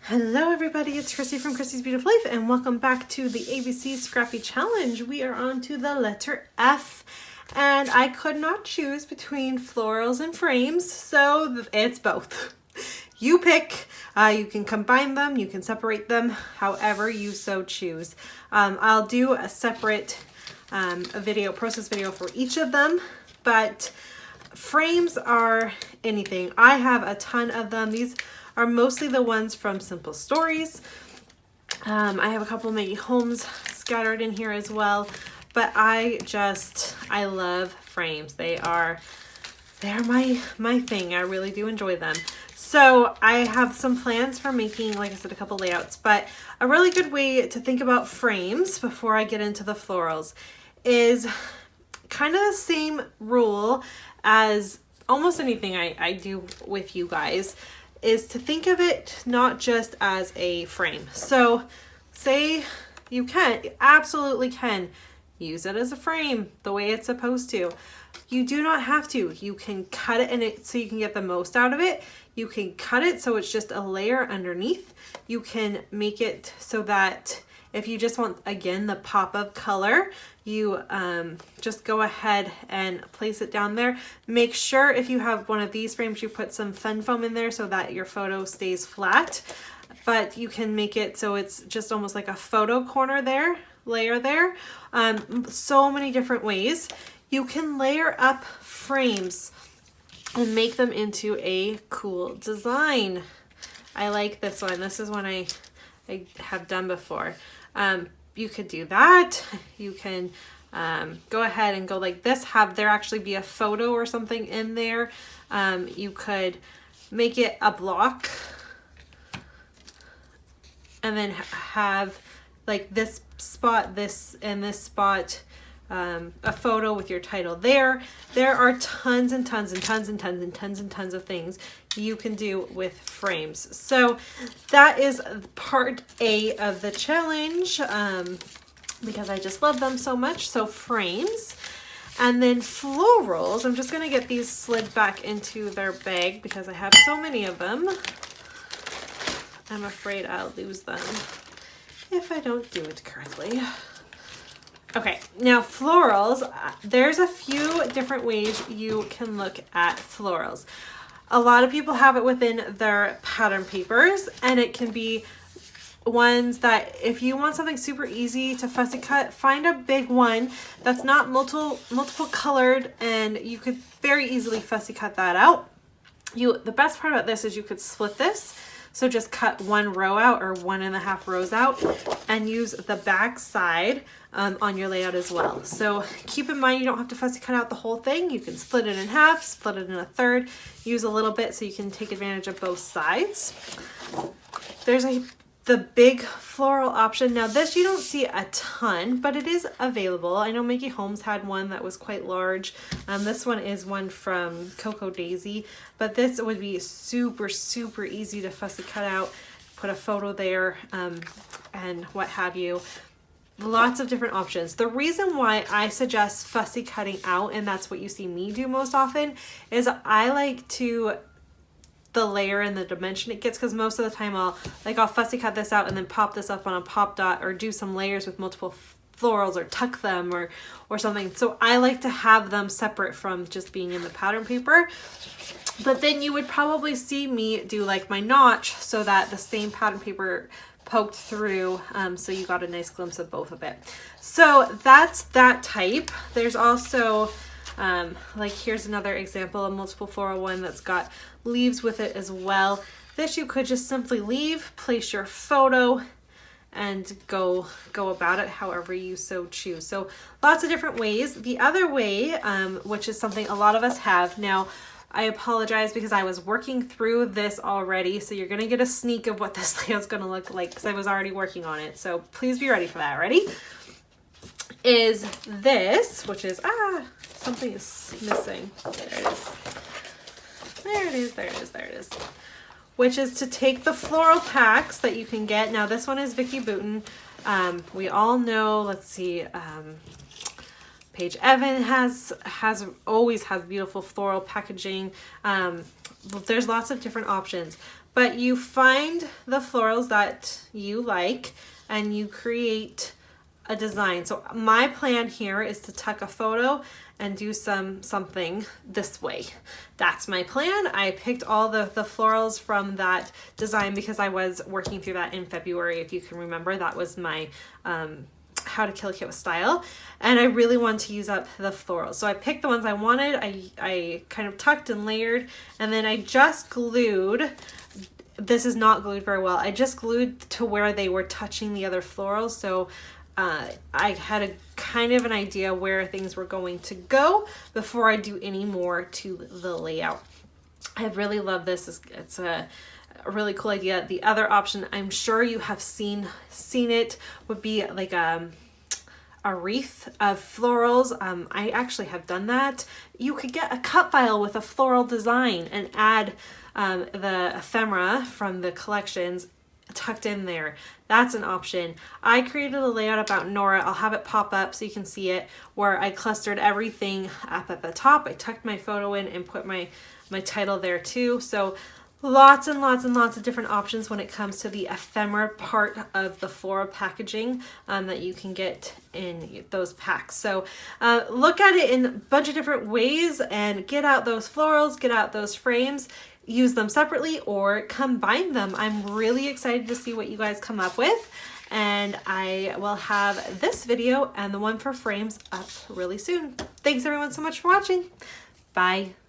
Hello everybody, it's Chrissy from Chrissy's Beautiful Life and welcome back to the ABC Scrappy Challenge. We are on to the letter F and I could not choose between florals and frames, so it's both. You pick, you can combine them, you can separate them, however you so choose. I'll do a separate process video for each of them, but frames are anything. I have a ton of them. These are mostly the ones from Simple Stories. I have a couple of Maggie Holmes scattered in here as well, but I love frames. They're my thing. I really do enjoy them. So I have some plans for making, like I said, a couple layouts, but a really good way to think about frames before I get into the florals is kind of the same rule as almost anything I do with you guys, is to think of it not just as a frame. So say you absolutely can use it as a frame the way it's supposed to. You do not have to. You can cut it so you can get the most out of it. You can cut it so it's just a layer underneath. You can make it so that if you just want, again, the pop of color, you just go ahead and place it down there. Make sure if you have one of these frames, you put some fun foam in there so that your photo stays flat. But you can make it so it's just almost like a photo corner there, layer there. So many different ways. You can layer up frames and make them into a cool design. I like this one. This is one I have done before. You could do that. You can go ahead and go like this, have there actually be a photo or something in there. You could make it a block and then have like this spot, this and this spot, a photo with your title there. There are tons and tons and tons and tons and tons and tons of things you can do with frames. So that is part A of the challenge, because I just love them so much. So frames. And then florals, I'm just gonna get these slid back into their bag because I have so many of them. I'm afraid I'll lose them if I don't do it correctly. Okay, now florals, there's a few different ways you can look at florals. A lot of people have it within their pattern papers, and it can be ones that if you want something super easy to fussy cut, find a big one that's not multiple colored, and you could very easily fussy cut that out. The best part about this is you could split this. So just cut one row out or 1.5 rows out and use the back side on your layout as well. So keep in mind, you don't have to fussy cut out the whole thing. You can split it in half, split it in a third, use a little bit so you can take advantage of both sides. There's the big floral option. Now this you don't see a ton, but it is available. I know Maggie Holmes had one that was quite large. This one is one from Coco Daisy, but this would be super, super easy to fussy cut out, put a photo there, and what have you. Lots of different options. The reason why I suggest fussy cutting out, and that's what you see me do most often, is I like to the layer and the dimension it gets, because most of the time I'll fussy cut this out and then pop this up on a pop dot or do some layers with multiple florals or tuck them or something. So I like to have them separate from just being in the pattern paper. But then you would probably see me do like my notch so that the same pattern paper poked through, so you got a nice glimpse of both of it. So that's that type. There's also like here's another example, a multiple floral one that's got leaves with it as well. This you could just simply leave, place your photo, and go about it however you so choose. So lots of different ways. The other way, which is something a lot of us have now, I apologize because I was working through this already, so you're gonna get a sneak of what this layout's gonna look like because I was already working on it. So please be ready for that. Ready? Is this, which is something is missing. There it is. There it is, there it is, there it is. Which is to take the floral packs that you can get. Now this one is Vicki Boutin. We all know, let's see, Paige Evan always has beautiful floral packaging. there's lots of different options, but you find the florals that you like and you create a design. So my plan here is to tuck a photo and do something this way. That's my plan. I picked all the florals from that design because I was working through that in February. If you can remember, that was my how to kill a kit with style, and I really wanted to use up the florals. So I picked the ones I wanted. I kind of tucked and layered, and then I just glued. This is not glued very well. I just glued to where they were touching the other florals. So I had a kind of an idea where things were going to go before I do any more to the layout. I really love this. It's a really cool idea. The other option, I'm sure you have seen it, would be like a wreath of florals. I actually have done that. You could get a cut file with a floral design and add the ephemera from the collections tucked in there. That's an option. I created a layout about Nora. I'll have it pop up so you can see it, where I clustered everything up at the top. I tucked my photo in and put my title there too. So lots and lots and lots of different options when it comes to the ephemera part of the floral packaging that you can get in those packs. So look at it in a bunch of different ways and get out those florals, get out those frames, use them separately or combine them. I'm really excited to see what you guys come up with, and I will have this video and the one for frames up really soon. Thanks everyone so much for watching. Bye.